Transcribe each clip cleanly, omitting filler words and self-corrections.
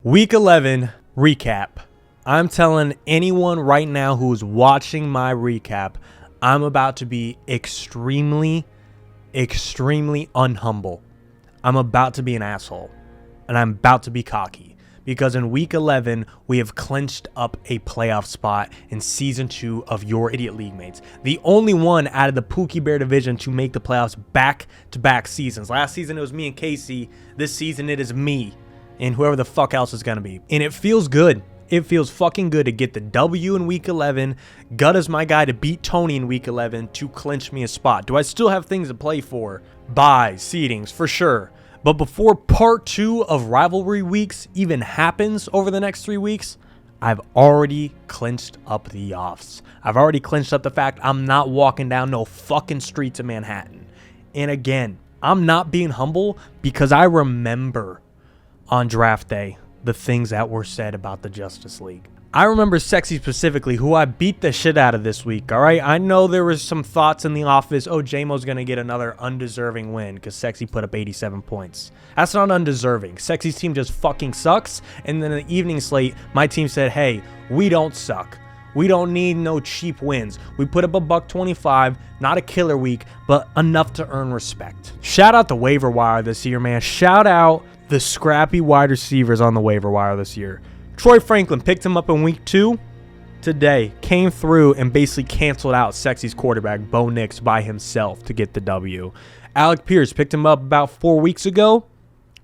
Week 11 recap. I'm telling anyone right now who is watching my recap, I'm about to be extremely unhumble. I'm about to be an asshole. And I'm about to be cocky. Because in week 11, we have clinched up a playoff spot in season 2 of Your Idiot Leaguemates. The only one out of the Pookie Bear division to make the playoffs back-to-back seasons. Last season it was me and Casey. This season it is me and whoever the fuck else is going to be. And it feels good. It feels fucking good to get the W in week 11. Guttas my guy to beat Tony in week 11 to clinch me a spot. Do I still have things to play for? Buys, seedings, for sure. But before part 2 of rivalry weeks even happens over the next 3 weeks, I've already clinched up the offs. I've already clinched up the fact I'm not walking down no fucking streets of Manhattan. And again, I'm not being humble because I remember on draft day the things that were said about the Justice League. I remember Sexy specifically, who I beat the shit out of this week, all right? I know there was some thoughts in the office, oh, J-Mo's going to get another undeserving win because Sexy put up 87 points. That's not undeserving. Sexy's team just fucking sucks. And then in the evening slate, my team said, hey, we don't suck. We don't need no cheap wins. We put up a $125, not a killer week, but enough to earn respect. Shout out the waiver wire this year, man. Shout out the scrappy wide receivers on the waiver wire this year. Troy Franklin picked him up in week 2 today, came through and basically canceled out Sexy's quarterback, Bo Nix, by himself to get the W. Alec Pierce picked him up about 4 weeks ago.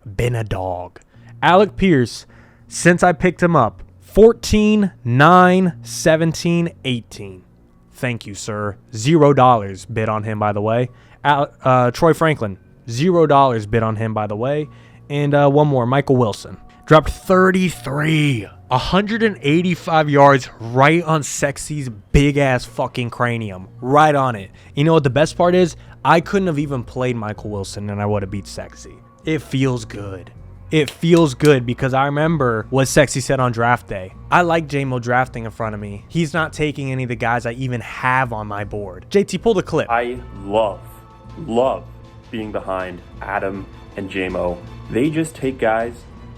Been a dog. Alec Pierce, since I picked him up, 14, 9, 17, 18. Thank you, sir. $0 bid on him, by the way. Troy Franklin, $0 bid on him, by the way. And one more, Michael Wilson. Dropped 33, 185 yards right on Sexy's big-ass fucking cranium. Right on it. You know what the best part is? I couldn't have even played Michael Wilson and I would have beat Sexy. It feels good. It feels good because I remember what Sexy said on draft day. I like J-Mo drafting in front of me. He's not taking any of the guys I even have on my board. JT, pull the clip. I love being behind Adam and J-Mo. They just take guys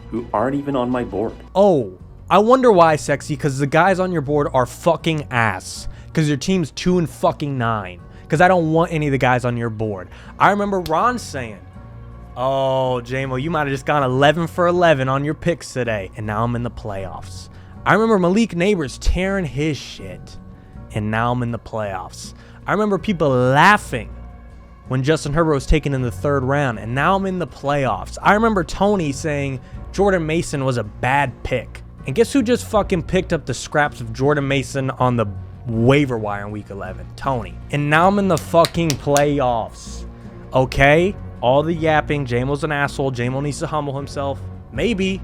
who aren't even on my board. Oh, I wonder why, Sexy, because the guys on your board are fucking ass. Because your team's 2-9. Because I don't want any of the guys on your board. I remember Ron saying, oh, J-Mo, you might have just gone 11 for 11 on your picks today. And now I'm in the playoffs. I remember Malik Neighbors tearing his shit. And now I'm in the playoffs. I remember people laughing when Justin Herbert was taken in the 3rd round, and now I'm in the playoffs. I remember Tony saying Jordan Mason was a bad pick. And guess who just fucking picked up the scraps of Jordan Mason on the waiver wire in week 11? Tony. And now I'm in the fucking playoffs. Okay? All the yapping, J-Mo's an asshole, J-Mo needs to humble himself. Maybe,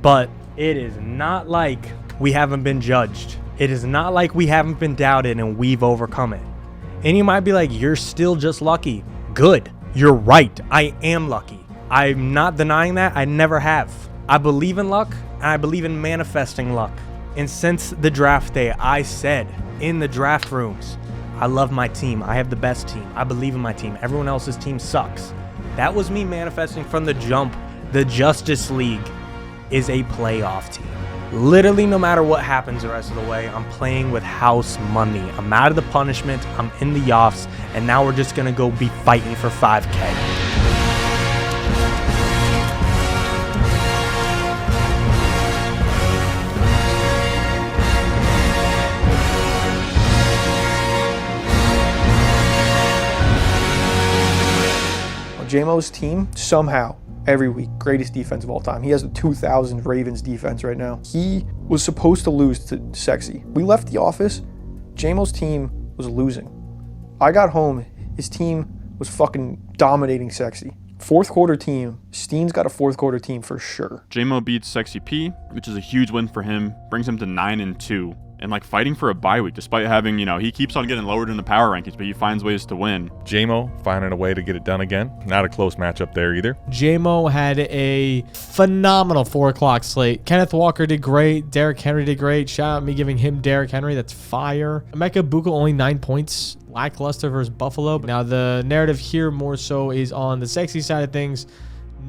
but it is not like we haven't been judged. It is not like we haven't been doubted and we've overcome it. And you might be like, you're still just lucky. Good. You're right. I am lucky. I'm not denying that. I never have. I believe in luck, and I believe in manifesting luck. And since the draft day, I said in the draft rooms, I love my team. I have the best team. I believe in my team. Everyone else's team sucks. That was me manifesting from the jump. The Justice League is a playoff team. Literally, no matter what happens the rest of the way, I'm playing with house money. I'm out of the punishment. I'm in the offs. And now we're just going to go be fighting for 5K. J-Mo's team, somehow, every week, greatest defense of all time. He has the 2000 Ravens defense right now. He was supposed to lose to Sexy. We left the office, J-Mo's team was losing. I got home, his team was fucking dominating Sexy. 4th quarter team, Steen's got a 4th quarter team for sure. J-Mo beats Sexy P, which is a huge win for him, brings him to 9-2. And like fighting for a bye week, despite having, he keeps on getting lowered in the power rankings, but he finds ways to win. J-Mo finding a way to get it done again. Not a close matchup there either. J-Mo had a phenomenal 4 o'clock slate. Kenneth Walker did great. Derrick Henry did great. Shout out me giving him Derrick Henry. That's fire. Emeka Buka only 9 points. Lackluster versus Buffalo. Now the narrative here more so is on the Sexy side of things.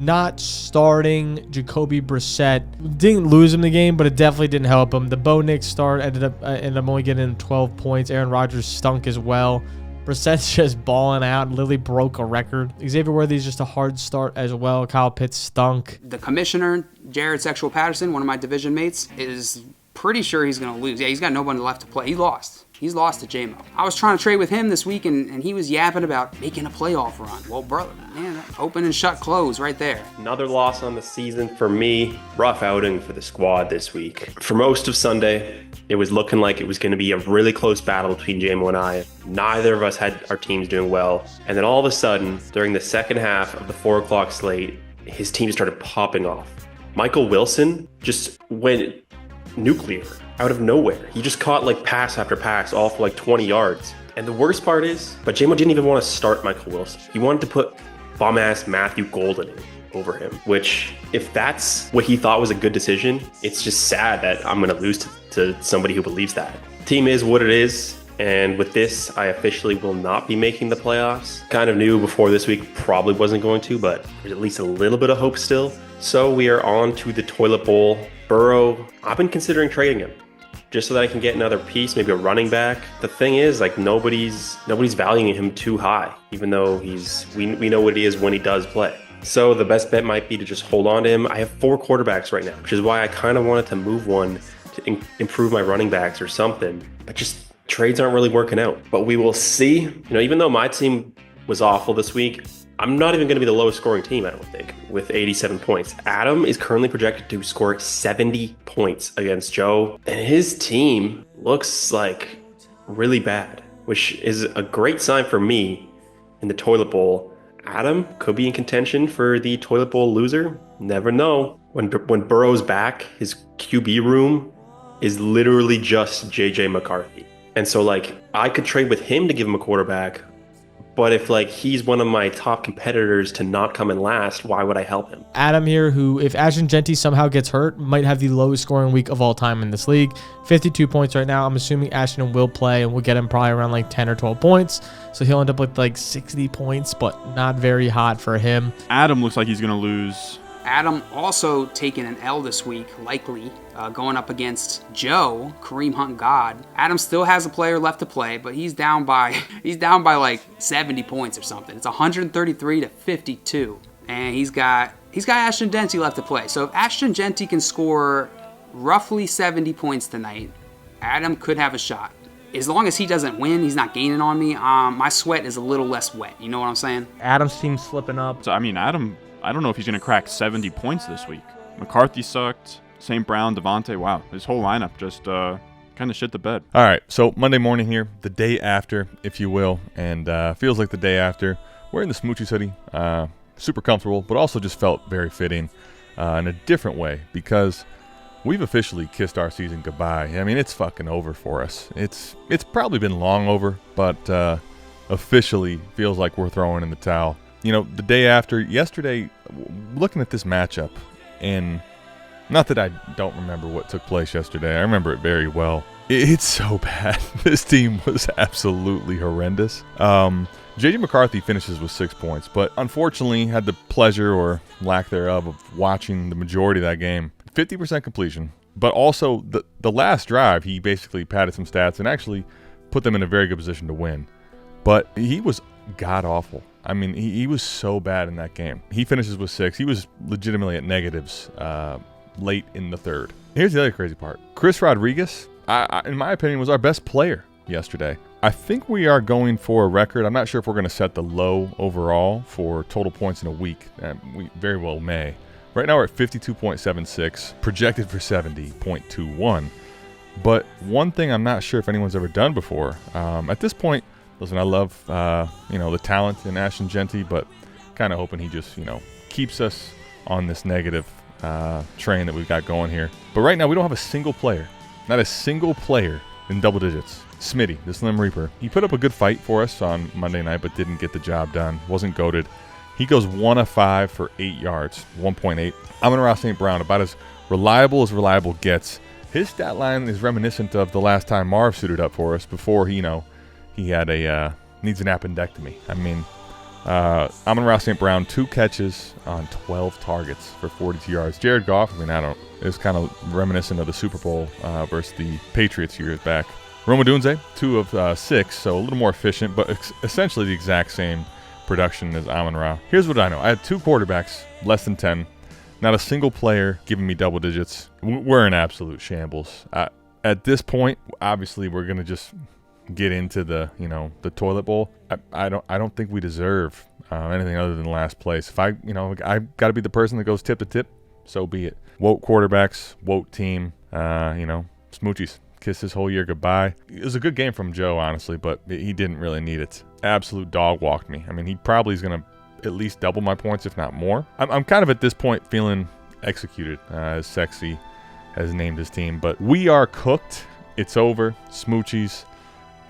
not starting Jacoby Brissett didn't lose him the game, but it definitely didn't help him. The Bo Nix start ended up only getting 12 points. Aaron Rodgers stunk as well. Brissett's just balling out. Literally broke a record. Xavier Worthy's just a hard start as well. Kyle Pitts stunk. The commissioner, Jared Sexual Patterson, one of my division mates, is pretty sure he's going to lose. Yeah, he's got nobody left to play. He lost. He's lost to J-Mo. I was trying to trade with him this week, and he was yapping about making a playoff run. Well, brother, man, open and shut close right there. Another loss on the season for me. Rough outing for the squad this week. For most of Sunday, it was looking like it was going to be a really close battle between J-Mo and I. Neither of us had our teams doing well. And then all of a sudden, during the second half of the 4 o'clock slate, his team started popping off. Michael Wilson just went nuclear out of nowhere. He just caught like pass after pass all for like 20 yards. And the worst part is, but J-Mo didn't even want to start Michael Wilson. He wanted to put bum-ass Matthew Golden in over him, which if that's what he thought was a good decision, it's just sad that I'm going to lose to somebody who believes that. Team is what it is. And with this, I officially will not be making the playoffs. Kind of knew before this week probably wasn't going to, but there's at least a little bit of hope still. So we are on to the toilet bowl. Burrow, I've been considering trading him just so that I can get another piece, maybe a running back. The thing is, like, nobody's valuing him too high, even though we know what he is when he does play. So the best bet might be to just hold on to him. I have 4 quarterbacks right now, which is why I kind of wanted to move one to improve my running backs or something. But just trades aren't really working out. But we will see. Even though my team was awful this week, I'm not even going to be the lowest scoring team, I don't think, with 87 points. Adam is currently projected to score 70 points against Joe, and his team looks like really bad, which is a great sign for me in the toilet bowl. Adam could be in contention for the toilet bowl loser. Never know. When Burrow's back, his QB room is literally just JJ McCarthy. And so, I could trade with him to give him a quarterback. But if he's one of my top competitors to not come in last, why would I help him? Adam here, who if Ashton Genty somehow gets hurt, might have the lowest scoring week of all time in this league. 52 points right now. I'm assuming Ashton will play, and we'll get him probably around 10 or 12 points. So he'll end up with 60 points, but not very hot for him. Adam looks like he's going to lose. Adam also taking an L this week, likely, going up against Joe, Kareem Hunt God. Adam still has a player left to play, but he's down by 70 points or something. It's 133 to 52, and he's got Ashton Genty left to play. So if Ashton Genty can score roughly 70 points tonight, Adam could have a shot. As long as he doesn't win, he's not gaining on me. My sweat is a little less wet. You know what I'm saying? Adam's team's slipping up. So Adam, I don't know if he's going to crack 70 points this week. McCarthy sucked. St. Brown, Devontae, wow. His whole lineup just kind of shit the bed. All right, so Monday morning here, the day after, if you will, and feels like the day after. Wearing the Smooches hoodie, super comfortable, but also just felt very fitting in a different way because we've officially kissed our season goodbye. I mean, it's fucking over for us. It's probably been long over, but officially feels like we're throwing in the towel. The day after, yesterday, looking at this matchup, and not that I don't remember what took place yesterday. I remember it very well. It's so bad. This team was absolutely horrendous. J.J. McCarthy finishes with 6 points, but unfortunately had the pleasure or lack thereof of watching the majority of that game. 50% completion, but also the last drive, he basically padded some stats and actually put them in a very good position to win. But he was god-awful. I mean, he was so bad in that game. He finishes with 6. He was legitimately at negatives late in the third. Here's the other crazy part. Chris Rodriguez, in my opinion, was our best player yesterday. I think we are going for a record. I'm not sure if we're going to set the low overall for total points in a week. We very well may. Right now we're at 52.76, projected for 70.21. But one thing I'm not sure if anyone's ever done before, at this point, listen, I love, the talent in Ashton Genty, but kind of hoping he just, keeps us on this negative train that we've got going here. But right now, we don't have a single player, not a single player in double digits. Smitty, the Slim Reaper, he put up a good fight for us on Monday night, but didn't get the job done. Wasn't goated. He goes 1 of 5 for 8 yards, 1.8. Amon-Ra St. Brown, about as reliable gets. His stat line is reminiscent of the last time Marv suited up for us before he had needs an appendectomy. I mean, Amon-Ra St. Brown, 2 catches on 12 targets for 42 yards. Jared Goff, it was kind of reminiscent of the Super Bowl versus the Patriots years back. Rome Odunze, 2 of 6, so a little more efficient, but essentially the exact same production as Amon-Ra. Here's what I know. I had 2 quarterbacks, less than 10. Not a single player giving me double digits. We're in absolute shambles. At this point, obviously, we're going to just get into the toilet bowl. I don't think we deserve anything other than last place. If I got to be the person that goes tip to tip, so be it. Woke quarterbacks, woke team, Smooches. Kiss his whole year goodbye. It was a good game from Joe, honestly, but he didn't really need it. Absolute dog walked me. I mean, he probably is going to at least double my points, if not more. I'm kind of at this point feeling executed, as Sexy has named his team. But we are cooked. It's over. Smoochies.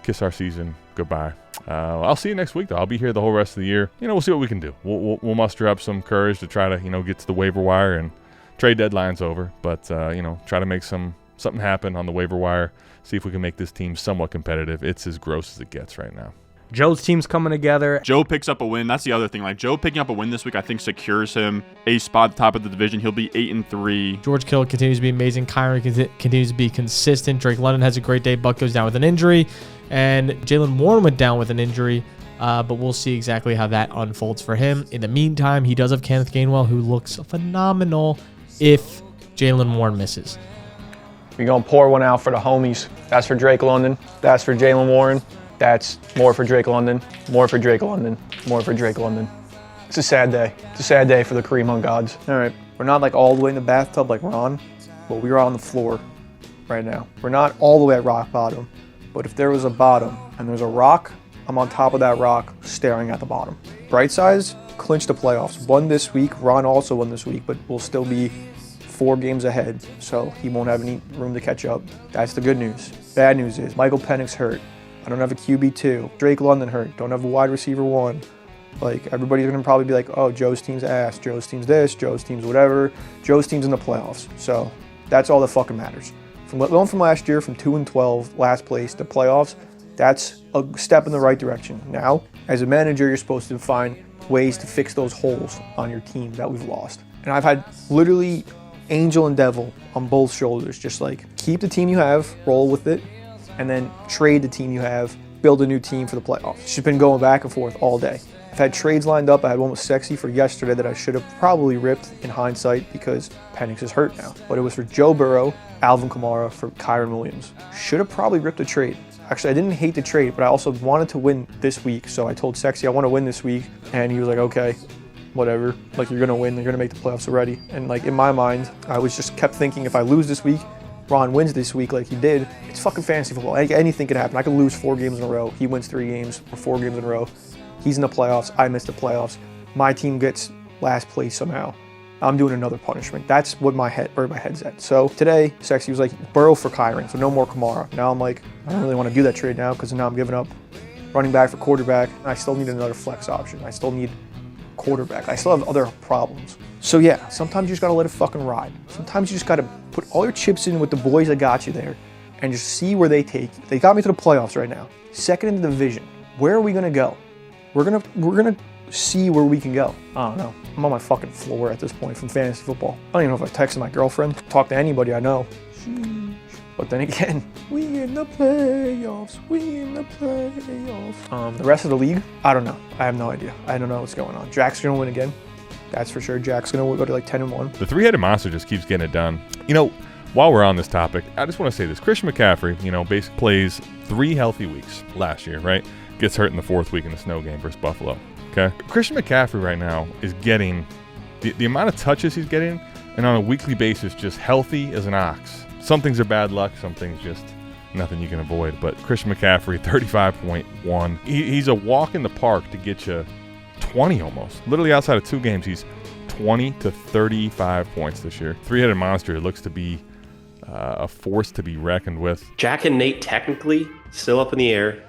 Kiss our season goodbye. I'll see you next week, though. I'll be here the whole rest of the year. We'll see what we can do. We'll muster up some courage to try to, get to the waiver wire, and trade deadline's over. But, try to make something happen on the waiver wire. See if we can make this team somewhat competitive. It's as gross as it gets right now. Joe's team's coming together. Joe picks up a win. That's the other thing. Like, Joe picking up a win this week, I think secures him a spot at the top of the division. He'll be 8-3. George Kittle continues to be amazing. Kyron continues to be consistent. Drake London has a great day. Buck goes down with an injury. And Jalen Warren went down with an injury. But we'll see exactly how that unfolds for him. In the meantime, he does have Kenneth Gainwell, who looks phenomenal if Jalen Warren misses. We're going to pour one out for the homies. That's for Drake London. That's for Jalen Warren. That's more for Drake London. More for Drake London. More for Drake London. It's a sad day. It's a sad day for the Kareem Hunt gods. All right. We're not like all the way in the bathtub like Ron, but we are on the floor right now. We're not all the way at rock bottom, but if there was a bottom and there's a rock, I'm on top of that rock staring at the bottom. Bright sides, clinched the playoffs. Won this week. Ron also won this week, but will still be 4 games ahead, so he won't have any room to catch up. That's the good news. Bad news is Michael Penix hurt. I don't have a QB2. Drake London hurt. Don't have a wide receiver 1. Like, everybody's going to probably be like, oh, Joe's team's ass. Joe's team's this. Joe's team's whatever. Joe's team's in the playoffs. So that's all that fucking matters. Going from last year, from 2-12, last place, to playoffs, that's a step in the right direction. Now, as a manager, you're supposed to find ways to fix those holes on your team that we've lost. And I've had literally angel and devil on both shoulders. Just like, keep the team you have, roll with it, and then trade the team you have, build a new team for the playoffs. It's just been going back and forth all day. I've had trades lined up. I had one with Sexy for yesterday that I should have probably ripped in hindsight because Penix is hurt now. But it was for Joe Burrow, Alvin Kamara for Kyron Williams. Should have probably ripped a trade. Actually, I didn't hate the trade, but I also wanted to win this week. So I told Sexy I want to win this week. And he was like, okay, whatever. Like, you're going to win. You're going to make the playoffs already. And like, in my mind, I was just kept thinking, if I lose this week, Ron wins this week like he did, it's fucking fantasy football. Anything could happen. I could lose 4 games in a row. He wins 3 games or 4 games in a row. He's in the playoffs. I missed the playoffs. My team gets last place somehow. I'm doing another punishment. That's what where my head's at. So today, Sexy was like, Burrow for Kyron, so no more Kamara. Now I'm like, I don't really want to do that trade now because now I'm giving up running back for quarterback. I still need another flex option. I still need quarterback. I still have other problems. So yeah, sometimes you just gotta let it fucking ride. Sometimes you just gotta put all your chips in with the boys that got you there and just see where they take you. They got me to the playoffs right now. Second in the division. Where are we gonna go? We're gonna see where we can go. I don't know. I'm on my fucking floor at this point from fantasy football. I don't even know if I texted my girlfriend, talk to anybody I know. But then again, we in the playoffs. We in the playoffs. The rest of the league, I don't know. I have no idea. I don't know what's going on. Jack's gonna win again. That's for sure. Jack's gonna go to like 10-1. The 3-headed monster just keeps getting it done. While we're on this topic, I just want to say this. Christian McCaffrey, basically plays 3 healthy weeks last year, right? Gets hurt in the 4th week in the snow game versus Buffalo. Okay. Christian McCaffrey right now is getting the amount of touches he's getting, and on a weekly basis, just healthy as an ox. Some things are bad luck, some things just nothing you can avoid. But Christian McCaffrey, 35.1. He's a walk in the park to get you 20 almost. Literally outside of 2 games, he's 20 to 35 points this year. 3-headed monster looks to be a force to be reckoned with. Jack and Nate technically still up in the air,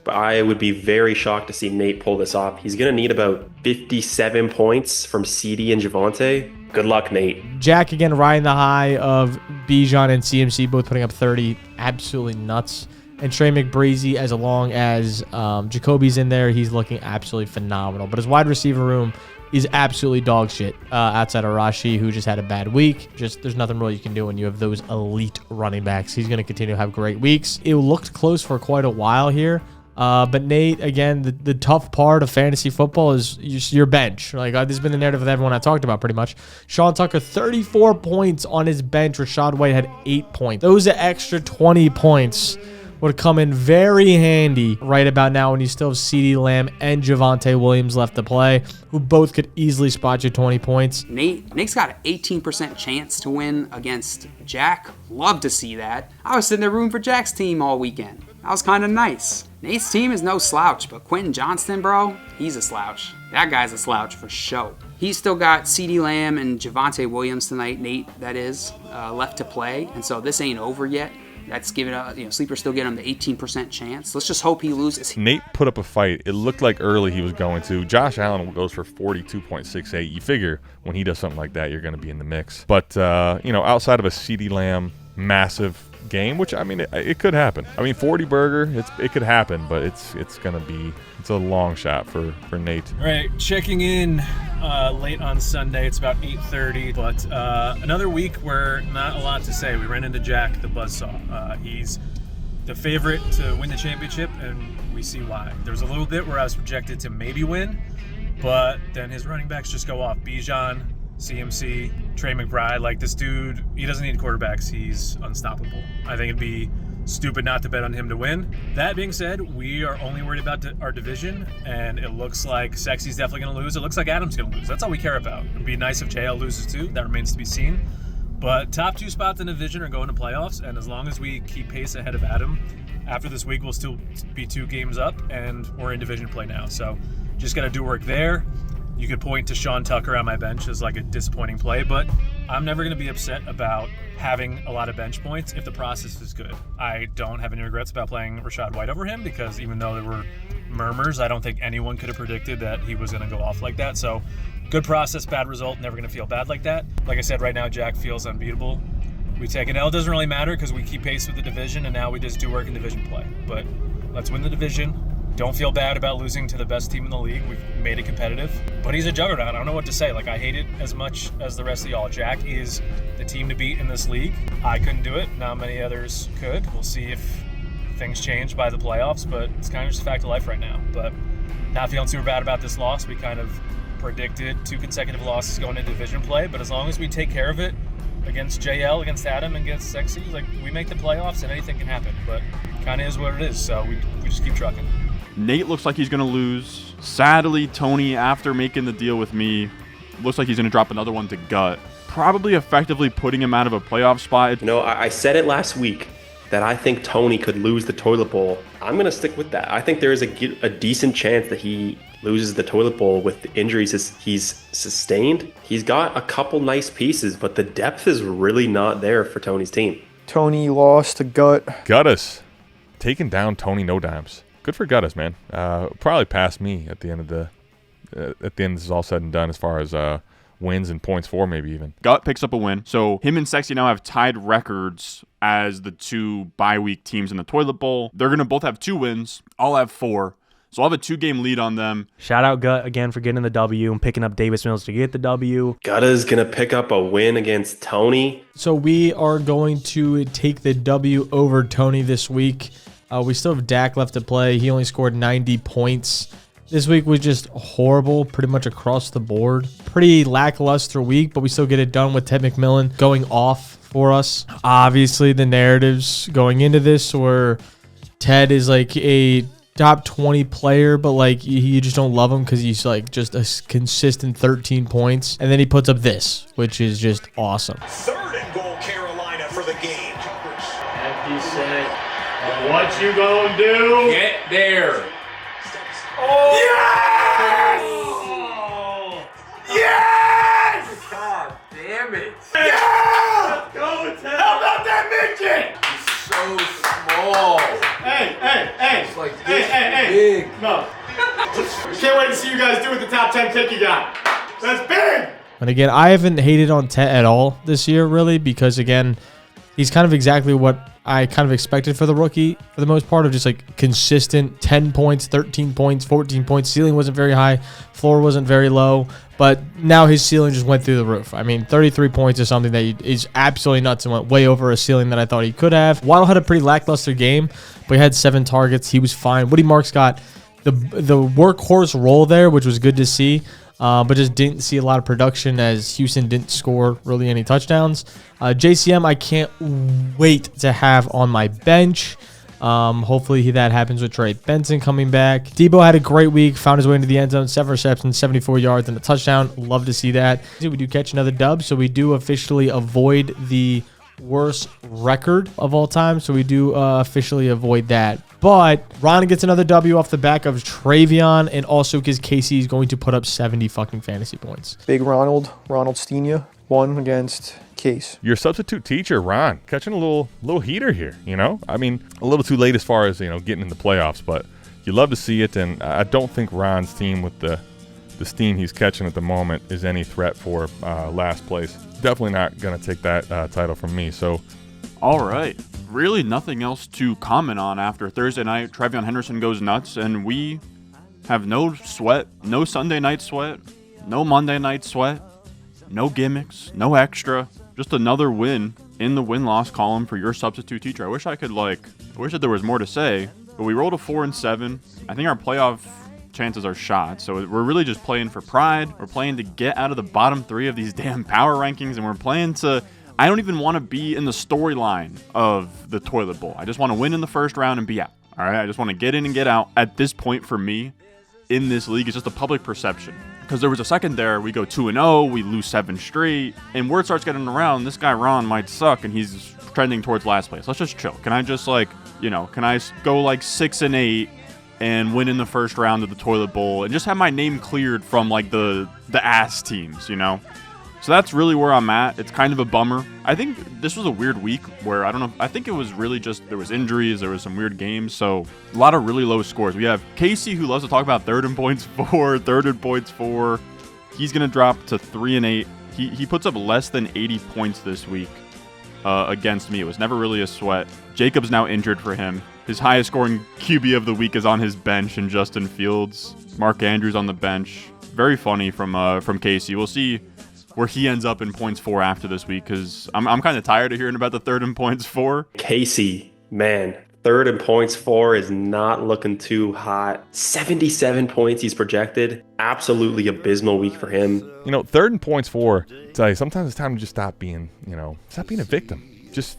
but I would be very shocked to see Nate pull this off. He's going to need about 57 points from CD and Javonte. Good luck, Nate. Jack again riding the high of Bijan and CMC both putting up 30. Absolutely nuts. and Trey McBreezy, as long as Jacoby's in there, he's looking absolutely phenomenal. But his wide receiver room is absolutely dog shit outside of Rashi, who just had a bad week. Just there's nothing really you can do when you have those elite running backs. He's going to continue to have great weeks. It looked close for quite a while here. But Nate, again, the tough part of fantasy football is your bench. Like this has been the narrative with everyone I talked about pretty much. Sean Tucker, 34 points on his bench. Rashad White had 8 points. Those extra 20 points would come in very handy right about now when you still have CeeDee Lamb and Javonte Williams left to play, who both could easily spot you 20 points. Nate's got an 18% chance to win against Jack. Love to see that. I was sitting there rooting for Jack's team all weekend. That was kind of nice. Nate's team is no slouch, but Quentin Johnston, bro, he's a slouch. That guy's a slouch for sure. He's still got CeeDee Lamb and Javonte Williams tonight, Nate, that is, left to play. And so this ain't over yet. That's giving Sleeper still getting him the 18% chance. Let's just hope he loses. Nate put up a fight. It looked like early he was going to. Josh Allen goes for 42.68. You figure when he does something like that, you're going to be in the mix. But, outside of a CeeDee Lamb massive game, which, I mean, it could happen. I mean, 40 burger, it could happen, but it's a long shot for Nate. All right, checking in late on Sunday. It's about 8:30, but another week where not a lot to say. We ran into Jack the Buzzsaw. He's the favorite to win the championship, and we see why. There's a little bit where I was projected to maybe win, but then his running backs just go off. Bijan, CMC, Trey McBride, like this dude, he doesn't need quarterbacks. He's unstoppable. I think it'd be stupid not to bet on him to win. That being said, we are only worried about our division, and it looks like Sexy's definitely going to lose. It looks like Adam's going to lose. That's all we care about. It'd be nice if JL loses too. That remains to be seen. But top 2 spots in the division are going to playoffs, and as long as we keep pace ahead of Adam, after this week we'll still be 2 games up, and we're in division play now. So just got to do work there. You could point to Sean Tucker on my bench as like a disappointing play, but I'm never going to be upset about having a lot of bench points if the process is good. I don't have any regrets about playing Rashad White over him because even though there were murmurs, I don't think anyone could have predicted that he was going to go off like that. So good process, bad result, never going to feel bad like that. Like I said, right now Jack feels unbeatable. We take an L, doesn't really matter because we keep pace with the division and now we just do work in division play. But let's win the division. Don't feel bad about losing to the best team in the league. We've made it competitive. But he's a juggernaut. I don't know what to say. Like, I hate it as much as the rest of y'all. Jack is the team to beat in this league. I couldn't do it. Not many others could. We'll see if things change by the playoffs, but it's kind of just a fact of life right now. But not feeling super bad about this loss. We kind of predicted 2 consecutive losses going into division play. But as long as we take care of it against JL, against Adam, and against Sexy, like, we make the playoffs and anything can happen. But kind of is what it is. So we just keep trucking. Nate looks like he's going to lose. Sadly, Tony, after making the deal with me, looks like he's going to drop another one to Gut. Probably effectively putting him out of a playoff spot. I said it last week that I think Tony could lose the toilet bowl. I'm going to stick with that. I think there is a decent chance that he loses the toilet bowl with the injuries he's sustained. He's got a couple nice pieces, but the depth is really not there for Tony's team. Tony lost to Guttas taking down Tony No Dimes. Good for Guttas, man. Probably past me at the end of this is all said and done as far as wins and points for, maybe even. Gut picks up a win. So him and Sexy now have tied records as the 2 bye-week teams in the toilet bowl. They're going to both have 2 wins. I'll have 4. So I'll have a 2-game lead on them. Shout out Gut again for getting the W and picking up Davis Mills to get the W. Gutta's going to pick up a win against Tony. So we are going to take the W over Tony this week. We still have Dak left to play. He only scored 90 points. This week was just horrible, pretty much across the board. Pretty lackluster week, but we still get it done with Ted McMillan going off for us. Obviously, the narratives going into this were Ted is like a top 20 player, but like you just don't love him because he's like just a consistent 13 points. And then he puts up this, which is just awesome. 3rd and goal, Carolina for the game. Empty set. What you gonna do? Get there. Oh! Yes! Oh! Yes! God damn it. Yeah! Go, Ted. How about that midget? He's so small. Hey. It's like this big. No. Can't wait to see you guys do with the top 10 pick you got. That's big. And again, I haven't hated on Tet at all this year, really, because again, He's kind of exactly what I kind of expected for the rookie for the most part, of just like consistent 10 points, 13 points, 14 points. Ceiling wasn't very high. Floor wasn't very low. But now his ceiling just went through the roof. I mean, 33 points is something that is absolutely nuts and went way over a ceiling that I thought he could have. Waddle had a pretty lackluster game, but he had 7 targets. He was fine. Woody Marks got the workhorse role there, which was good to see. But just didn't see a lot of production as Houston didn't score really any touchdowns. JCM, I can't wait to have on my bench. Hopefully that happens with Trey Benson coming back. Debo had a great week, found his way into the end zone, 7 receptions, 74 yards, and a touchdown. Love to see that. We do catch another dub, so we do officially avoid the worst record of all time. So we do officially avoid that. But Ron gets another W off the back of Travion, and also because Casey is going to put up 70 fucking fantasy points. Big Ronald Stenia won against Case. Your substitute teacher, Ron, catching a little heater here, you know? I mean, a little too late as far as, you know, getting in the playoffs, but you love to see it, and I don't think Ron's team with the steam he's catching at the moment is any threat for last place. Definitely not going to take that title from me, so... All right. Really nothing else to comment on after Thursday night. Travion Henderson goes nuts, and we have no sweat, no Sunday night sweat, no Monday night sweat, no gimmicks, no extra. Just another win in the win-loss column for your substitute teacher. I wish that there was more to say, but we rolled a 4-7. I think our playoff chances are shot, so we're really just playing for pride. We're playing to get out of the bottom 3 of these damn power rankings, and we're playing to... I don't even want to be in the storyline of the toilet bowl. I just want to win in the first round and be out. All right, I just want to get in and get out. At this point for me in this league, it's just a public perception. Because there was a second there, we go 2-0, we lose 7 straight, and word starts getting around, this guy Ron might suck, and he's trending towards last place. Let's just chill. Can I just can I go 6-8 and win in the first round of the toilet bowl and just have my name cleared from the ass teams, you know? So that's really where I'm at. It's kind of a bummer. I think this was a weird week where, I don't know, I think it was really just, there was injuries, there was some weird games, so a lot of really low scores. We have Casey, who loves to talk about third and points for. He's going to drop to 3-8. He puts up less than 80 points this week against me. It was never really a sweat. Jacob's now injured for him. His highest scoring QB of the week is on his bench in Justin Fields. Mark Andrews on the bench. Very funny from Casey. We'll see where he ends up in points for after this week, because I'm kind of tired of hearing about the third and points for. Casey, man, third and points for is not looking too hot. 77 points he's projected. Absolutely abysmal week for him. You know, third and points for, I tell you, sometimes it's time to just stop being a victim. Just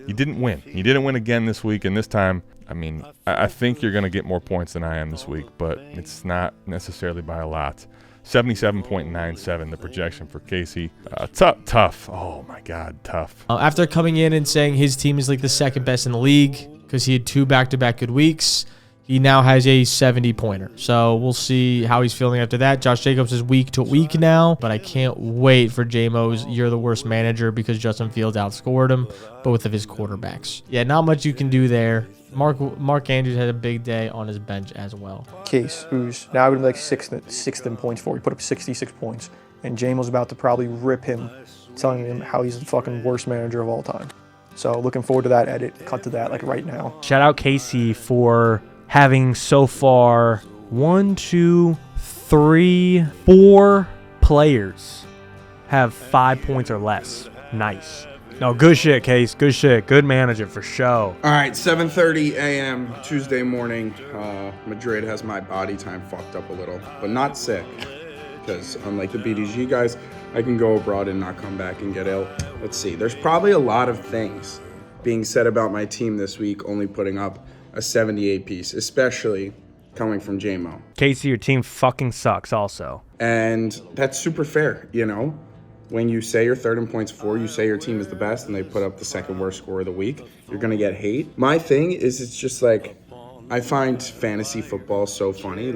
you didn't win. You didn't win again this week, and this time, I mean, I think you're going to get more points than I am this week, but it's not necessarily by a lot. 77.97, the projection for Casey. Tough. Oh, my God, tough. After coming in and saying his team is the second best in the league because he had 2 back-to-back good weeks, he now has a 70-pointer. So we'll see how he's feeling after that. Josh Jacobs is week to week now, but I can't wait for JMO's You're the Worst Manager because Justin Fields outscored him, both of his quarterbacks. Yeah, not much you can do there. Mark Andrews had a big day on his bench as well. Case, who's now going to be sixth in points for. He put up 66 points. And JMO's about to probably rip him, telling him how he's the fucking worst manager of all time. So looking forward to that edit. Cut to that right now. Shout out Casey for having so far 4 players have 5 points or less. Nice. No, good shit, Case. Good shit. Good manager for show. All right, 7:30 a.m. Tuesday morning. Madrid has my body time fucked up a little, but not sick. Because unlike the BDG guys, I can go abroad and not come back and get ill. Let's see. There's probably a lot of things being said about my team this week, only putting up a 78 piece, especially coming from JMO. Casey, your team fucking sucks also. And that's super fair, you know? When you say you're third in points for, you say your team is the best, and they put up the second worst score of the week, you're going to get hate. My thing is, it's just I find fantasy football so funny.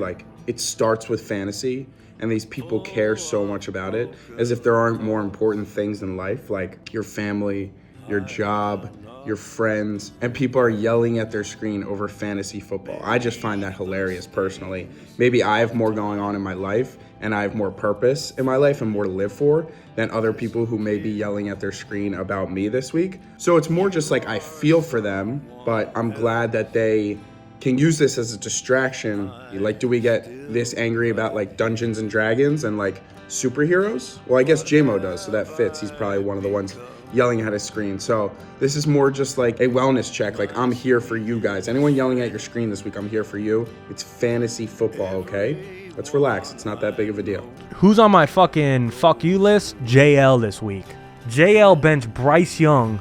It starts with fantasy, and these people care so much about it, as if there aren't more important things in life, like your family, your job, your friends, and people are yelling at their screen over fantasy football. I just find that hilarious personally. Maybe I have more going on in my life, and I have more purpose in my life and more to live for than other people who may be yelling at their screen about me this week. So it's more just like I feel for them, but I'm glad that they can use this as a distraction. Like, do we get this angry about like Dungeons and Dragons and like superheroes? Well, I guess JMO does, so that fits. He's probably one of the ones yelling at his screen. So this is more just like a wellness check. Like, I'm here for you guys. Anyone yelling at your screen this week, I'm here for you. It's fantasy football, okay? Let's relax. It's not that big of a deal. Who's on my fucking fuck you list? JL this week. JL benched Bryce Young,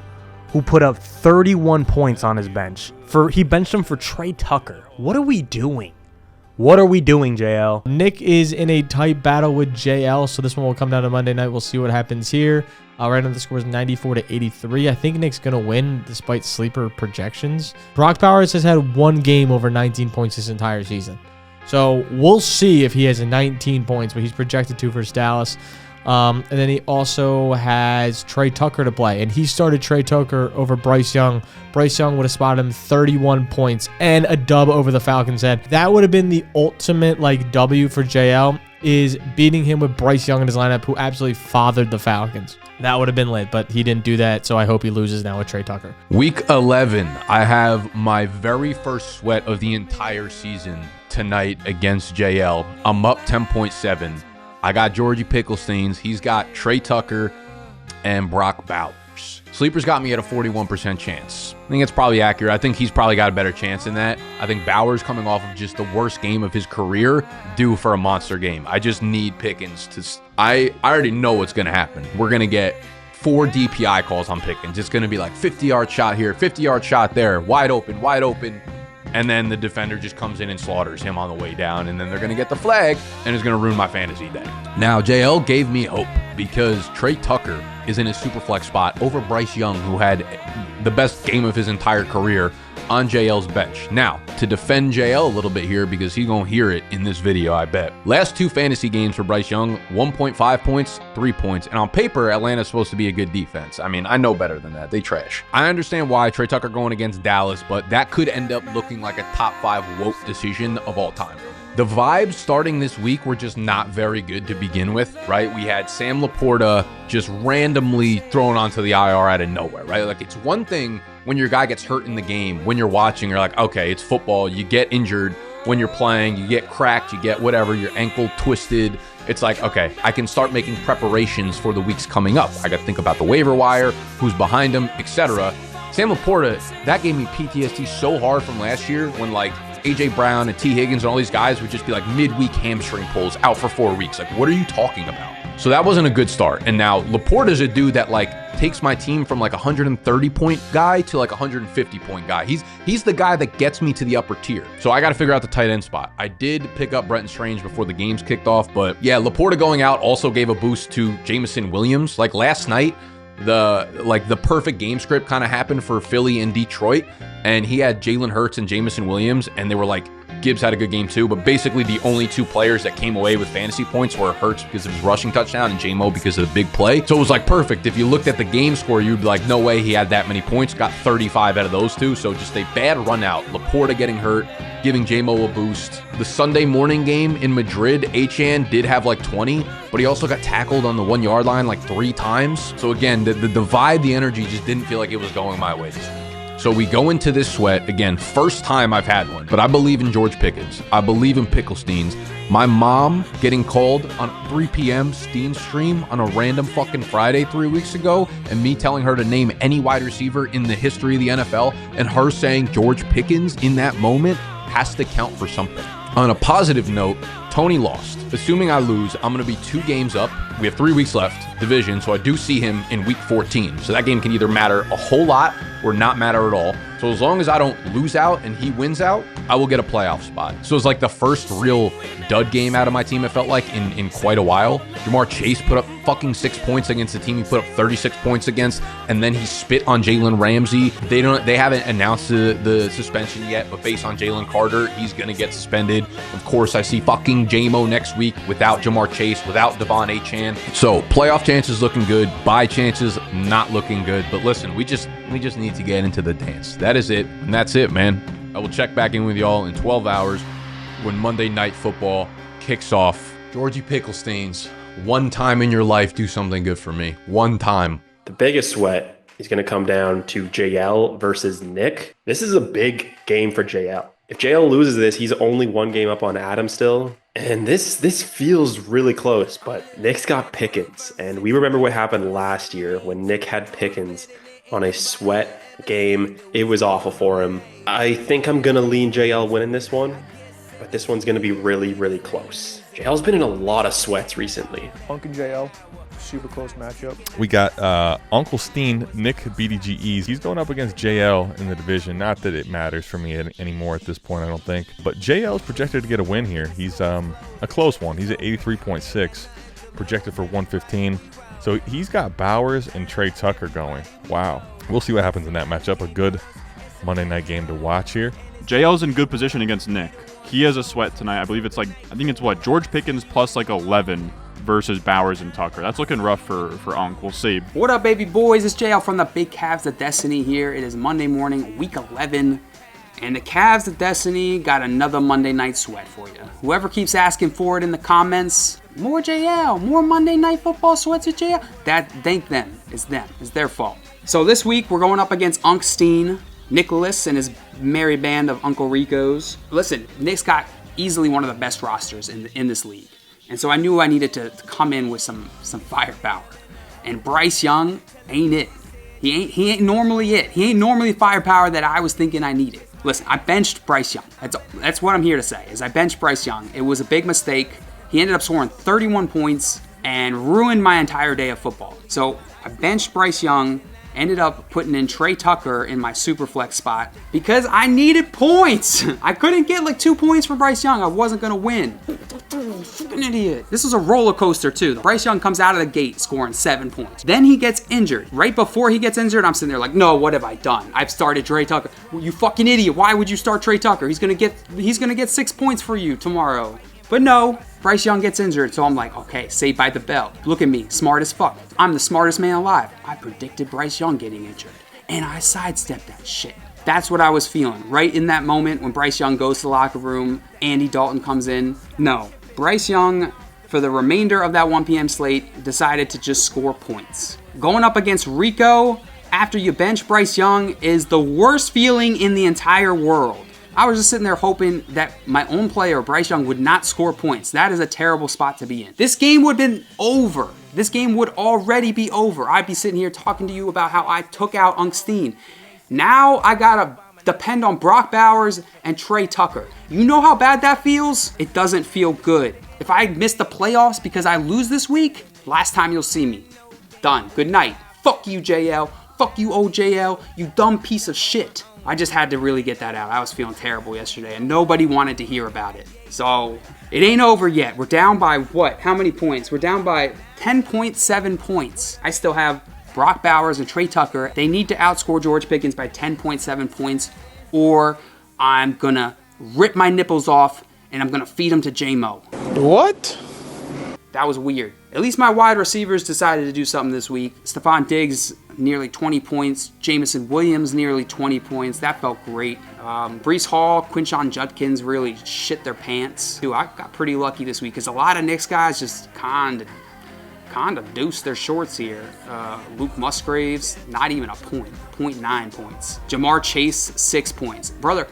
who put up 31 points on his bench. He benched him for Trey Tucker. What are we doing? What are we doing, JL? Nick is in a tight battle with JL, so this one will come down to Monday night. We'll see what happens here. Right now the score is 94-83. I think Nick's going to win despite sleeper projections. Brock Bowers has had one game over 19 points this entire season. So we'll see if he has 19 points, but he's projected to versus Dallas. And then he also has Trey Tucker to play, and he started Trey Tucker over Bryce Young. Bryce Young would have spotted him 31 points and a dub over the Falcons' head. That would have been the ultimate W for JL, is beating him with Bryce Young in his lineup, who absolutely fathered the Falcons. That would have been lit, but he didn't do that, so I hope he loses now with Trey Tucker. Week 11, I have my very first sweat of the entire season tonight against JL. I'm up 10.7. I got Georgie Picklesteins. He's got Trey Tucker and Brock Bowers. Sleeper's got me at a 41% chance. I think it's probably accurate. I think he's probably got a better chance than that. I think Bowers, coming off of just the worst game of his career, due for a monster game. I just need Pickens to... I already know what's going to happen. We're going to get 4 DPI calls on Pickens. It's going to be like 50-yard shot here, 50-yard shot there, wide open, wide open. And then the defender just comes in and slaughters him on the way down, and then they're going to get the flag, and it's going to ruin my fantasy day. Now, JL gave me hope because Trey Tucker is in his super flex spot over Bryce Young, who had the best game of his entire career on JL's bench. Now, to defend JL a little bit here, because he's going to hear it in this video, I bet. Last 2 fantasy games for Bryce Young, 1.5 points, 3 points. And on paper, Atlanta's supposed to be a good defense. I mean, I know better than that. They trash. I understand why Trey Tucker going against Dallas, but that could end up looking like a top 5 woke decision of all time. The vibes starting this week were just not very good to begin with, right? We had Sam Laporta just randomly thrown onto the IR out of nowhere, right? Like, it's one thing when your guy gets hurt in the game, when you're watching, you're like, okay, it's football. You get injured when you're playing, you get cracked, you get whatever, your ankle twisted. It's like, okay, I can start making preparations for the weeks coming up. I got to think about the waiver wire, who's behind him, etc. Sam Laporta, that gave me PTSD so hard from last year when like AJ Brown and T. Higgins and all these guys would just be like midweek hamstring pulls out for 4 weeks. Like, what are you talking about? So that wasn't a good start. And now Laporta's a dude that like takes my team from like 130 point guy to like 150 point guy. He's the guy that gets me to the upper tier. So I got to figure out the tight end spot. I did pick up Brenton Strange before the games kicked off, but yeah, Laporta going out also gave a boost to Jameson Williams. Like last night, the perfect game script kind of happened for Philly and Detroit, and he had Jalen Hurts and Jameson Williams, and they were like, Gibbs had a good game too, but basically the only 2 players that came away with fantasy points were Hurts because of his rushing touchdown and J-Mo because of the big play. So it was like perfect. If you looked at the game score, you'd be like, no way he had that many points. Got 35 out of those 2, so just a bad run out. Laporta getting hurt, giving J-Mo a boost. The Sunday morning game in Madrid, Achane did have like 20, but he also got tackled on the 1 yard line like 3 times. So again, the vibe, the energy just didn't feel like it was going my way this week. So we go into this sweat, again, first time I've had one, but I believe in George Pickens. I believe in Picklesteins. My mom getting called on 3 p.m. Steen stream on a random fucking Friday 3 weeks ago, and me telling her to name any wide receiver in the history of the NFL, and her saying George Pickens in that moment has to count for something. On a positive note, Tony lost. Assuming I lose, I'm going to be 2 games up. We have 3 weeks left, division, so I do see him in week 14. So that game can either matter a whole lot or not matter at all. So as long as I don't lose out and he wins out, I will get a playoff spot. So it's like the first real dud game out of my team, it felt like, in quite a while. Jamar Chase put up fucking 6 points against the team he put up 36 points against, and then he spit on Jalen Ramsey. They haven't announced the suspension yet, but based on Jalen Carter, he's gonna get suspended. Of course, I see fucking J-Mo next week without Jamar Chase, without Devon Achane. So playoff chances looking good, bye chances not looking good. But listen, we just need to get into the dance. That is it, and that's it, man. I will check back in with y'all in 12 hours when Monday Night Football kicks off Georgie Picklestains, one time in your life, do something good for me. One time. The biggest sweat is going to come down to JL versus Nick. This is a big game for JL. If JL loses this, he's only one game up on Adam still. And this feels really close, but Nick's got Pickens. And we remember what happened last year when Nick had Pickens on a sweat game. It was awful for him. I think I'm going to lean JL winning this one, but this one's going to be really, really close. JL's been in a lot of sweats recently. Unk and JL, super close matchup. We got Uncle Steen, Nick BDGEs. He's going up against JL in the division. Not that it matters for me anymore at this point, I don't think. But JL is projected to get a win here. He's a close one. He's at 83.6, projected for 115. So he's got Bowers and Trey Tucker going. Wow. We'll see what happens in that matchup. A good Monday night game to watch here. JL's in good position against Nick. He has a sweat tonight. I believe it's what, George Pickens plus 11 versus Bowers and Tucker. That's looking rough for Unc. We'll see. What up, baby boys? It's JL from the Big Cavs of Destiny here. It is Monday morning, week 11, and the Cavs of Destiny got another Monday night sweat for you. Whoever keeps asking for it in the comments, more JL, more Monday night football sweats with JL, thank them. It's them. It's their fault. So this week, we're going up against Unc Steen, Nicholas and his merry band of Uncle Ricos. Listen, Nick's got easily one of the best rosters in this league. And so I knew I needed to come in with some firepower. And Bryce Young ain't it. He ain't normally it. He ain't normally firepower that I was thinking I needed. Listen, I benched Bryce Young. That's what I'm here to say, is I benched Bryce Young. It was a big mistake. He ended up scoring 31 points and ruined my entire day of football. So I benched Bryce Young, ended up putting in Trey Tucker in my super flex spot because I needed points. I couldn't get 2 points for Bryce Young. I wasn't going to win. Fucking idiot. This was a roller coaster too. Bryce Young comes out of the gate scoring 7 points. Then he gets injured. Right before he gets injured, I'm sitting there no, what have I done? I've started Trey Tucker. Well, you fucking idiot. Why would you start Trey Tucker? He's going to get 6 points for you tomorrow. But no, Bryce Young gets injured, so I'm like, okay, saved by the bell. Look at me, smart as fuck. I'm the smartest man alive. I predicted Bryce Young getting injured, and I sidestepped that shit. That's what I was feeling right in that moment when Bryce Young goes to the locker room, Andy Dalton comes in. No, Bryce Young, for the remainder of that 1 p.m. slate, decided to just score points. Going up against Rico after you bench Bryce Young is the worst feeling in the entire world. I was just sitting there hoping that my own player, Bryce Young, would not score points. That is a terrible spot to be in. This game would have been over. This game would already be over. I'd be sitting here talking to you about how I took out Unc Steen. Now I gotta depend on Brock Bowers and Trey Tucker. You know how bad that feels? It doesn't feel good. If I miss the playoffs because I lose this week, last time you'll see me. Done. Good night. Fuck you, JL. Fuck you, OJL. You dumb piece of shit. I just had to really get that out. I was feeling terrible yesterday, and nobody wanted to hear about it. So, it ain't over yet. We're down by what? How many points? We're down by 10.7 points. I still have Brock Bowers and Trey Tucker. They need to outscore George Pickens by 10.7 points, or I'm gonna rip my nipples off, and I'm gonna feed them to J-Mo. What? That was weird. At least my wide receivers decided to do something this week. Stephon Diggs, nearly 20 points. Jamison Williams, nearly 20 points. That felt great. Breece Hall, Quinshon Judkins really shit their pants. Dude, I got pretty lucky this week because a lot of Knicks guys just kind of deuced their shorts here. Luke Musgraves, not even a point. 0.9 points. Jamar Chase, 6 points. Brother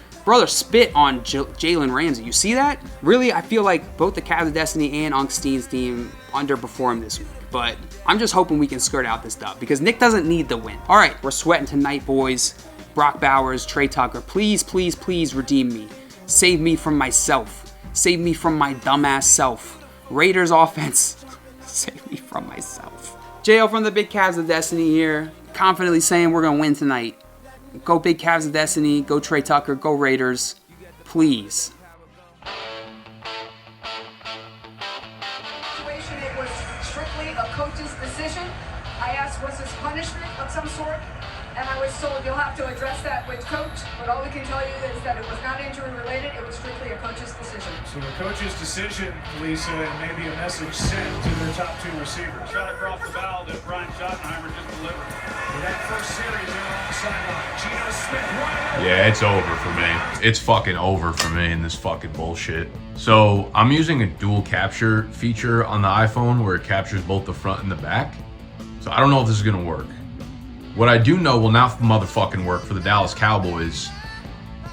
spit on Jalen Ramsey. You see that? Really, I feel like both the Cavs of Destiny and Unc Steen's team underperformed this week. But I'm just hoping we can skirt out this dub because Nick doesn't need the win. All right, we're sweating tonight, boys. Brock Bowers, Trey Tucker, please, please, please redeem me. Save me from myself. Save me from my dumbass self. Raiders offense, save me from myself. JL from the Big Cavs of Destiny here, confidently saying we're going to win tonight. Go Big Cavs of Destiny, go Trey Tucker, go Raiders, please. It was strictly a coach's decision. I asked, was this punishment of some sort? And I was told you'll have to address that with coach, but all we can tell you is that it was not injury related, it was strictly a coach's decision. So the coach's decision, Lisa, and maybe a message sent to their top two receivers. Shot across the bow that Brian Schottenheimer just delivered. For that first series, they're on the sideline. Geno Smith, right away. Yeah, it's over for me. It's fucking over for me in this fucking bullshit. So I'm using a dual capture feature on the iPhone where it captures both the front and the back. So I don't know if this is gonna work. What I do know will not motherfucking work for the Dallas Cowboys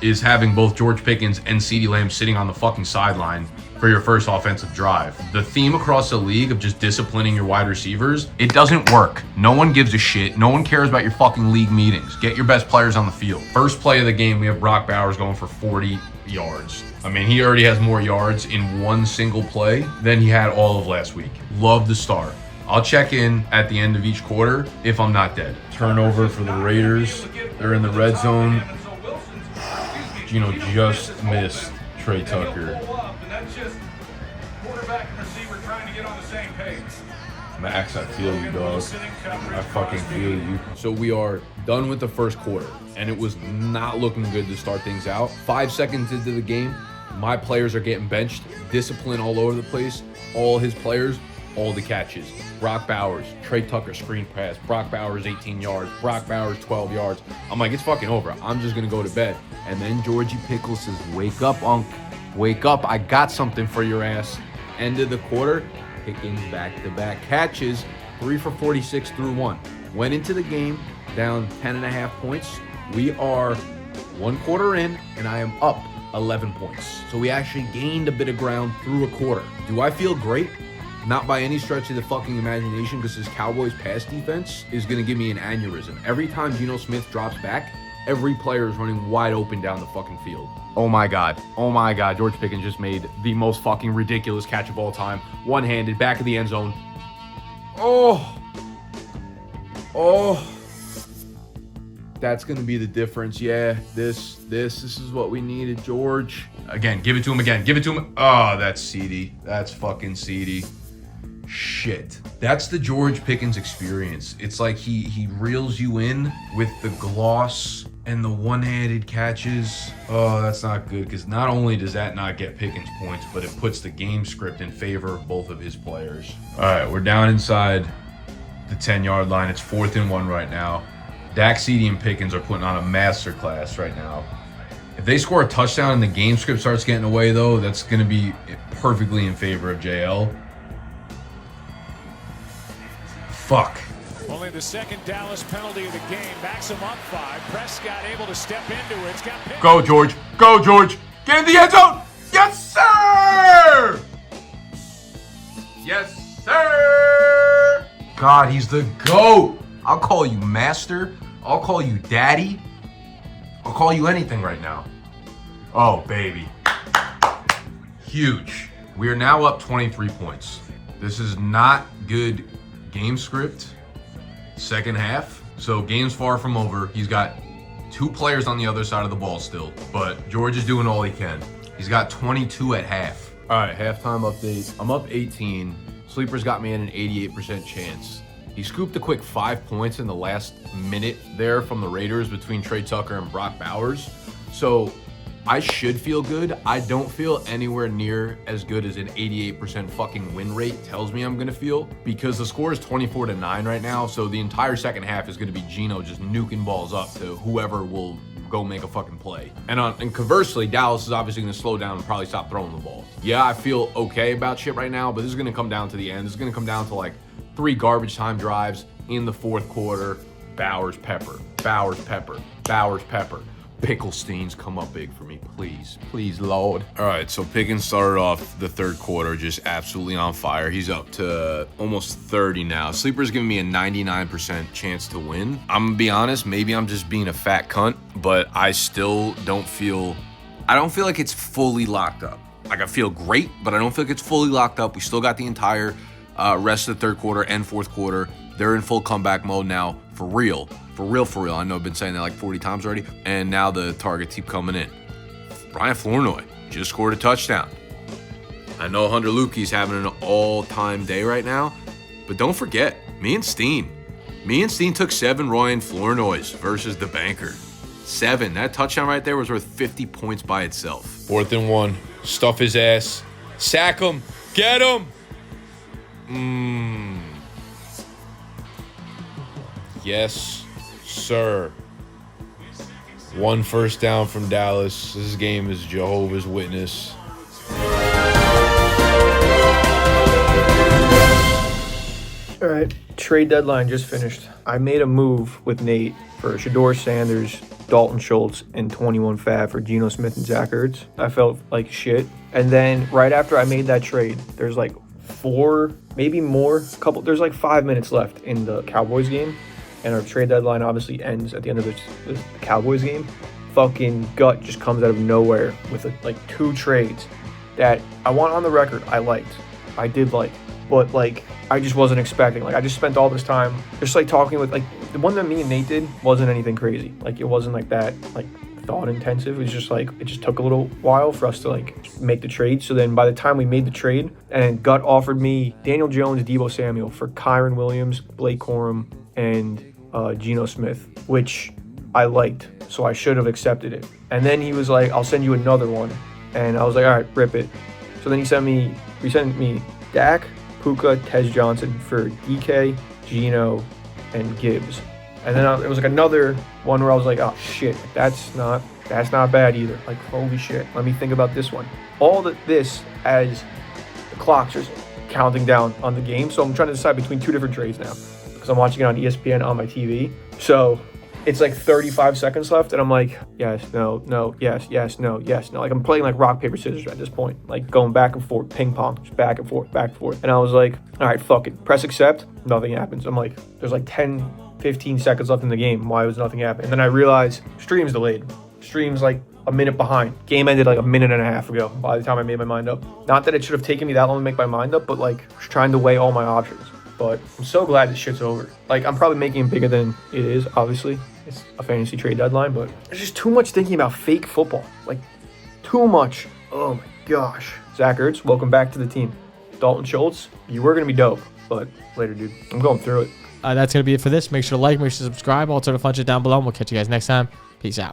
is having both George Pickens and CeeDee Lamb sitting on the fucking sideline for your first offensive drive. The theme across the league of just disciplining your wide receivers, it doesn't work. No one gives a shit. No one cares about your fucking league meetings. Get your best players on the field. First play of the game, we have Brock Bowers going for 40 yards. I mean, he already has more yards in one single play than he had all of last week. Love the start. I'll check in at the end of each quarter if I'm not dead. Turnover for the Raiders. They're in the red zone. Gino just missed Trey Tucker. Max, I feel you, dog. I fucking feel you. So we are done with the first quarter, and it was not looking good to start things out. 5 seconds into the game, my players are getting benched. Discipline all over the place. All his players, all the catches. Brock Bowers, Trey Tucker screen pass. Brock Bowers 18 yards. Brock Bowers 12 yards. I'm like, it's fucking over. I'm just going to go to bed. And then Georgie Pickles says, wake up, Unc. Wake up. I got something for your ass. End of the quarter, Pickens back-to-back catches. 3 for 46 through 1. Went into the game down 10.5 points. We are 1 quarter in, and I am up 11 points. So we actually gained a bit of ground through a quarter. Do I feel great? Not by any stretch of the fucking imagination, because this Cowboys pass defense is going to give me an aneurysm. Every time Geno Smith drops back, every player is running wide open down the fucking field. Oh my God. Oh my God. George Pickens just made the most fucking ridiculous catch of all time. One-handed, back of the end zone. Oh. That's going to be the difference. Yeah, this is what we needed, George. Again, give it to him again. Give it to him. Oh, that's CeeDee. That's fucking CeeDee. Shit. That's the George Pickens experience. It's like he reels you in with the gloss and the one-handed catches. Oh, that's not good, because not only does that not get Pickens points, but it puts the game script in favor of both of his players. All right, we're down inside the 10-yard line. It's 4th and 1 right now. Dak, CeeDee, and Pickens are putting on a masterclass right now. If they score a touchdown and the game script starts getting away, though, that's going to be perfectly in favor of JL. Fuck. Only the second Dallas penalty of the game backs him up 5. Prescott able to step into it. It's got Pickens. Go, George. Go, George. Get in the end zone. Yes, sir. Yes, sir. God, he's the GOAT. I'll call you master. I'll call you daddy. I'll call you anything right now. Oh, baby. Huge. We are now up 23 points. This is not good game script. Second half. So game's far from over. He's got 2 players on the other side of the ball still, but George is doing all he can. He's got 22 at half. All right, halftime update. I'm up 18. Sleeper's got me at an 88% chance. He scooped a quick 5 points in the last minute there from the Raiders between Trey Tucker and Brock Bowers. So I should feel good. I don't feel anywhere near as good as an 88% fucking win rate tells me I'm gonna feel, because the score is 24-9 right now. So the entire second half is gonna be Geno just nuking balls up to whoever will go make a fucking play. And conversely, Dallas is obviously gonna slow down and probably stop throwing the ball. Yeah, I feel okay about shit right now, but this is gonna come down to the end. This is gonna come down to like 3 garbage time drives in the 4th quarter. Bowers, Pepper. Bowers, Pepper. Bowers, Pepper. Picklesteins, come up big for me, please. Please, Lord. All right, so Pickens started off the 3rd quarter just absolutely on fire. He's up to almost 30 now. Sleeper's giving me a 99% chance to win. I'm gonna be honest, maybe I'm just being a fat cunt, but I still don't feel like it's fully locked up. Like, I feel great, but I don't feel like it's fully locked up. We still got the entire rest of the 3rd quarter and 4th quarter. They're in full comeback mode now, for real. For real. I know I've been saying that like 40 times already. And now the targets keep coming in. Brian Flournoy just scored a touchdown. I know Hunter Lukey's having an all-time day right now. But don't forget, me and Steen took 7 Ryan Flournoys versus the banker. 7. That touchdown right there was worth 50 points by itself. 4th and 1. Stuff his ass. Sack him. Get him. Yes, sir. 1 first down from Dallas. This game is Jehovah's Witness. All right, trade deadline just finished. I made a move with Nate for Shador Sanders, Dalton Schultz, and 21 Fab for Geno Smith and Zach Ertz. I felt like shit. And then right after I made that trade, there's like 4, maybe more, there's like 5 minutes left in the Cowboys game. And our trade deadline obviously ends at the end of the Cowboys game. Fucking Gut just comes out of nowhere with like 2 trades that I want on the record I did like. But like I just wasn't expecting. Like I just spent all this time just like talking with like the one that me and Nate did wasn't anything crazy. Like it wasn't like that like thought intensive. It was just like it just took a little while for us to like make the trade. So then by the time we made the trade and Gut offered me Daniel Jones, Deebo Samuel for Kyron Williams, Blake Corum, and Geno Smith, which I liked. So I should have accepted it. And then he was like, I'll send you another one. And I was like, all right, rip it. So then he sent me Dak, Puka, Tez Johnson for DK, Geno, and Gibbs. And then it was like another one where I was like, oh shit, that's not bad either. Like, holy shit, let me think about this one. This as the clock's just counting down on the game. So I'm trying to decide between 2 different trades now because I'm watching it on ESPN on my TV. So it's like 35 seconds left, and I'm like, yes, no, yes, no, yes, no. Like I'm playing like rock, paper, scissors at this point, like going back and forth, ping pong, just back and forth. And I was like, all right, fuck it, press accept, nothing happens. I'm like, there's like 10, 15 seconds left in the game. Why was nothing happening? And then I realized stream's delayed. Stream's like a minute behind. Game ended like a minute and a half ago by the time I made my mind up. Not that it should have taken me that long to make my mind up, but like just trying to weigh all my options. But I'm so glad this shit's over. Like I'm probably making it bigger than it is, obviously. It's a fantasy trade deadline, but there's just too much thinking about fake football. Like, too much. Oh my gosh. Zach Ertz, welcome back to the team. Dalton Schultz, you were going to be dope, but later, dude. I'm going through it. That's going to be it for this. Make sure to like, make sure to subscribe. All sort of fun shit down below, and we'll catch you guys next time. Peace out.